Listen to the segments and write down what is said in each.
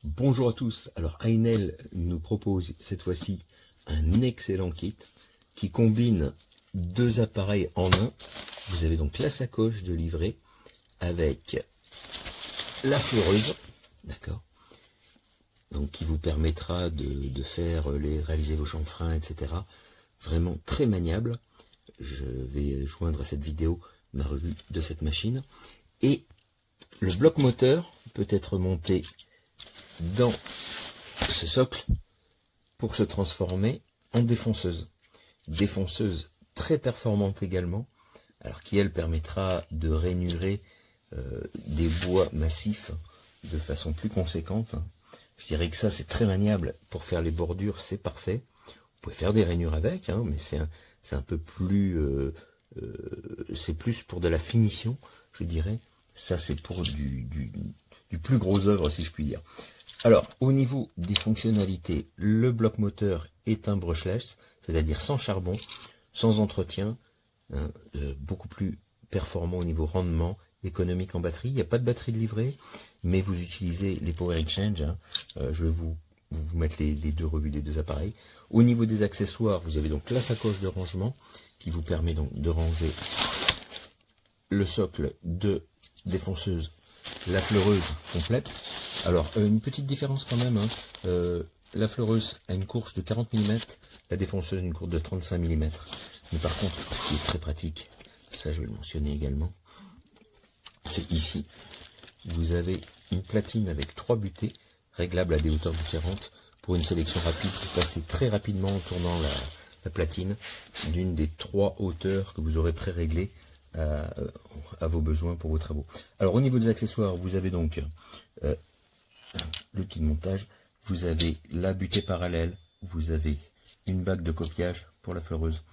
Bonjour à tous. Alors Ainel nous propose cette fois-ci un excellent kit qui combine deux appareils en un. Vous avez donc la sacoche de livret avec la fleureuse, d'accord, donc qui vous permettra de réaliser vos chanfreins, etc. Vraiment très maniable. Je vais joindre à cette vidéo ma revue de cette machine. Et le bloc moteur peut être monté dans ce socle pour se transformer en défonceuse. Défonceuse très performante également, alors qui elle permettra de rainurer des bois massifs de façon plus conséquente. Je dirais que ça c'est très maniable pour faire les bordures, c'est parfait. Vous pouvez faire des rainures avec, hein, mais c'est un peu plus, c'est plus pour de la finition, je dirais. Ça c'est pour du plus gros œuvre, si je puis dire. Alors, au niveau des fonctionnalités, le bloc moteur est un brushless, c'est-à-dire sans charbon, sans entretien, hein, beaucoup plus performant au niveau rendement, économique en batterie. Il n'y a pas de batterie de livret, mais vous utilisez les Power Exchange. Hein. Je vais vous mettre les deux revues des deux appareils. Au niveau des accessoires, vous avez donc la sacoche de rangement qui vous permet donc de ranger le socle de défonceuse, la fleureuse complète. Alors, une petite différence quand même, hein. La fleureuse a une course de 40 mm, la défonceuse une course de 35 mm. Mais par contre, ce qui est très pratique, ça je vais le mentionner également, c'est ici, vous avez une platine avec 3 butées, réglables à des hauteurs différentes, pour une sélection rapide, pour passer très rapidement en tournant la platine d'une des 3 hauteurs que vous aurez pré-réglées à vos besoins pour vos travaux. Alors au niveau des accessoires, vous avez donc l'outil de montage, vous avez la butée parallèle, vous avez une bague de copiage pour la fleureuse,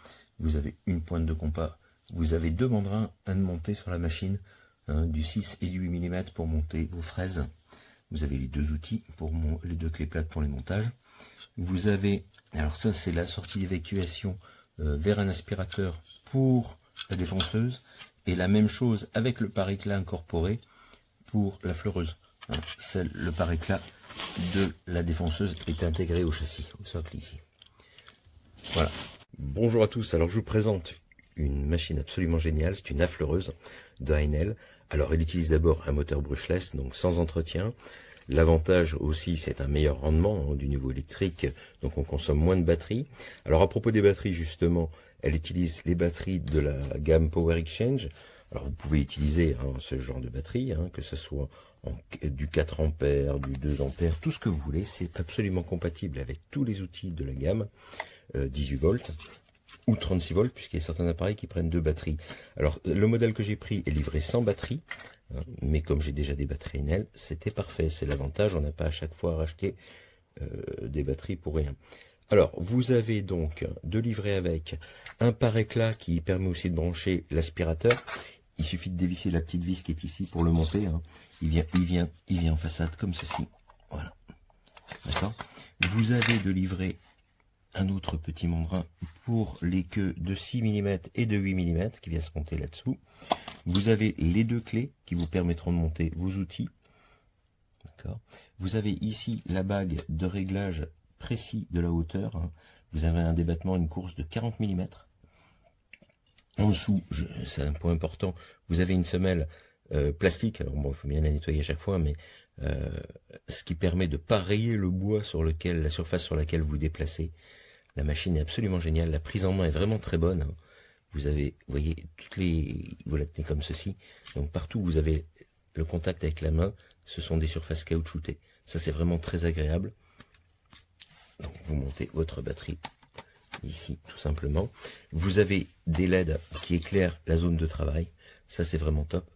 vous avez une pointe de compas, vous avez 2 mandrins à monter sur la machine, hein, du 6 et du 8 mm pour monter vos fraises. Vous avez les 2 outils, pour les 2 clés plates pour les montages. Vous avez, alors ça c'est la sortie d'évacuation vers un aspirateur pour la défonceuse, et la même chose avec le pare-éclat incorporé pour la fleureuse. Hein, le pare-éclat de la défonceuse est intégré au châssis, au socle ici. Voilà. Bonjour à tous, alors je vous présente une machine absolument géniale, c'est une affleureuse de Ainel. Alors elle utilise d'abord un moteur brushless, donc sans entretien. L'avantage aussi, c'est un meilleur rendement, hein, du niveau électrique, donc on consomme moins de batterie. Alors à propos des batteries, justement, elle utilise les batteries de la gamme Power Exchange. Alors vous pouvez utiliser, hein, ce genre de batterie, hein, que ce soit du 4 ampères, du 2 ampères, tout ce que vous voulez. C'est absolument compatible avec tous les outils de la gamme 18 volts ou 36 volts, puisqu'il y a certains appareils qui prennent 2 batteries. Alors le modèle que j'ai pris est livré sans batterie, hein, mais comme j'ai déjà des batteries Enel, c'était parfait. C'est l'avantage, on n'a pas à chaque fois à racheter des batteries pour rien. Alors, vous avez donc de livrer avec un pare-éclat qui permet aussi de brancher l'aspirateur. Il suffit de dévisser la petite vis qui est ici pour le monter. Hein. Il vient en façade comme ceci. Voilà. D'accord. Vous avez de livrer un autre petit mandrin pour les queues de 6 mm et de 8 mm qui vient se monter là-dessous. Vous avez les 2 clés qui vous permettront de monter vos outils. D'accord. Vous avez ici la bague de réglage précis de la hauteur. Hein. Vous avez un débattement, une course de 40 mm. En dessous, c'est un point important, vous avez une semelle plastique. Alors bon, il faut bien la nettoyer à chaque fois, mais ce qui permet de ne pas rayer le bois sur la surface sur laquelle vous déplacez. La machine est absolument géniale, la prise en main est vraiment très bonne. Hein. Vous avez, vous voyez, vous la tenez comme ceci. Donc partout où vous avez le contact avec la main, ce sont des surfaces caoutchoutées. Ça c'est vraiment très agréable. Donc vous montez votre batterie ici tout simplement. Vous avez des LED qui éclairent la zone de travail. Ça c'est vraiment top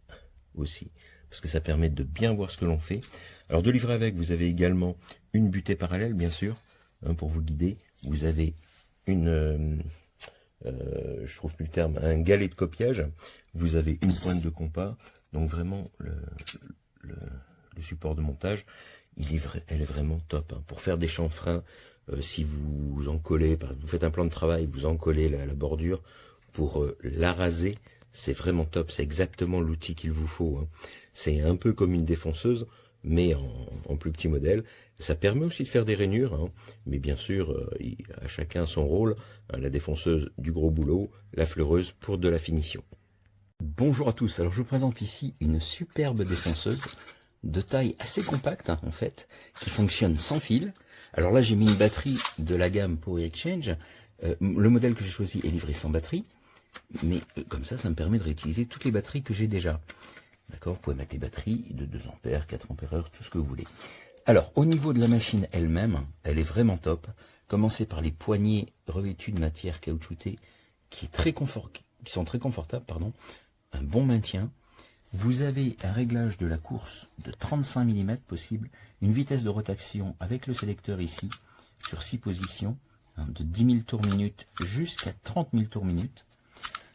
aussi, parce que ça permet de bien voir ce que l'on fait. Alors de livrer avec, vous avez également une butée parallèle bien sûr, hein, pour vous guider. Vous avez une, je trouve plus le terme, un galet de copiage. Vous avez une pointe de compas. Donc vraiment le support de montage, elle est vraiment top. Hein. Pour faire des chanfreins, si vous en collez, vous faites un plan de travail, vous en collez la bordure pour la raser, c'est vraiment top. C'est exactement l'outil qu'il vous faut. Hein. C'est un peu comme une défonceuse, mais en plus petit modèle. Ça permet aussi de faire des rainures, hein, mais bien sûr, à chacun son rôle, hein, la défonceuse du gros boulot, la fleureuse pour de la finition. Bonjour à tous, alors je vous présente ici une superbe défonceuse de taille assez compacte, hein, en fait, qui fonctionne sans fil. Alors là, j'ai mis une batterie de la gamme Power Exchange. Le modèle que j'ai choisi est livré sans batterie, mais comme ça me permet de réutiliser toutes les batteries que j'ai déjà. D'accord, vous pouvez mettre les batteries de 2 ampères, 4 ampères, tout ce que vous voulez. Alors, au niveau de la machine elle-même, elle est vraiment top. Commencez par les poignées revêtues de matière caoutchoutée qui sont très confortables, pardon. Un bon maintien. Vous avez un réglage de la course de 35 mm possible, une vitesse de rotation avec le sélecteur ici, sur 6 positions, hein, de 10 000 tours minute jusqu'à 30 000 tours minute.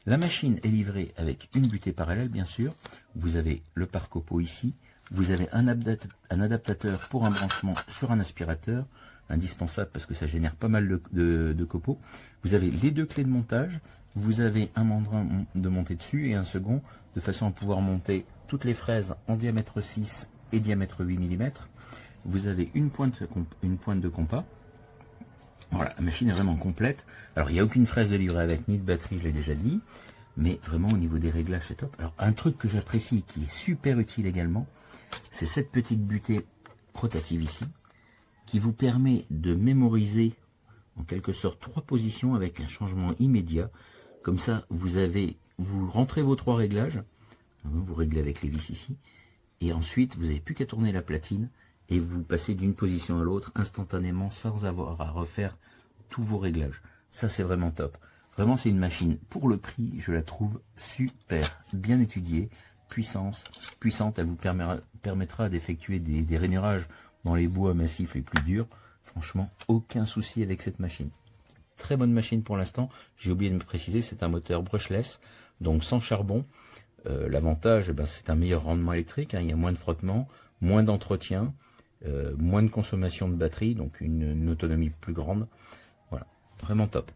La machine est livrée avec une butée parallèle, bien sûr. Vous avez le pare-copeaux ici. Vous avez un adaptateur pour un branchement sur un aspirateur, indispensable parce que ça génère pas mal de copeaux. Vous avez les 2 clés de montage. Vous avez un mandrin de montée dessus et un second, de façon à pouvoir monter toutes les fraises en diamètre 6 et diamètre 8 mm. Vous avez une pointe de compas. Voilà, la machine est vraiment complète. Alors, il n'y a aucune fraise de livret avec, ni de batterie, je l'ai déjà dit. Mais vraiment, au niveau des réglages, c'est top. Alors, un truc que j'apprécie, qui est super utile également, c'est cette petite butée rotative ici, qui vous permet de mémoriser, en quelque sorte, 3 positions avec un changement immédiat. Comme ça, vous rentrez vos 3 réglages. Vous réglez avec les vis ici. Et ensuite, vous n'avez plus qu'à tourner la platine. Et vous passez d'une position à l'autre instantanément sans avoir à refaire tous vos réglages. Ça, c'est vraiment top. Vraiment, c'est une machine, pour le prix, je la trouve super, bien étudiée, puissante, elle vous permettra d'effectuer des rainurages dans les bois massifs les plus durs. Franchement, aucun souci avec cette machine. Très bonne machine pour l'instant. J'ai oublié de me préciser, c'est un moteur brushless, donc sans charbon. L'avantage, c'est un meilleur rendement électrique, hein, il y a moins de frottement, moins d'entretien, moins de consommation de batterie, donc une autonomie plus grande. Voilà, vraiment top.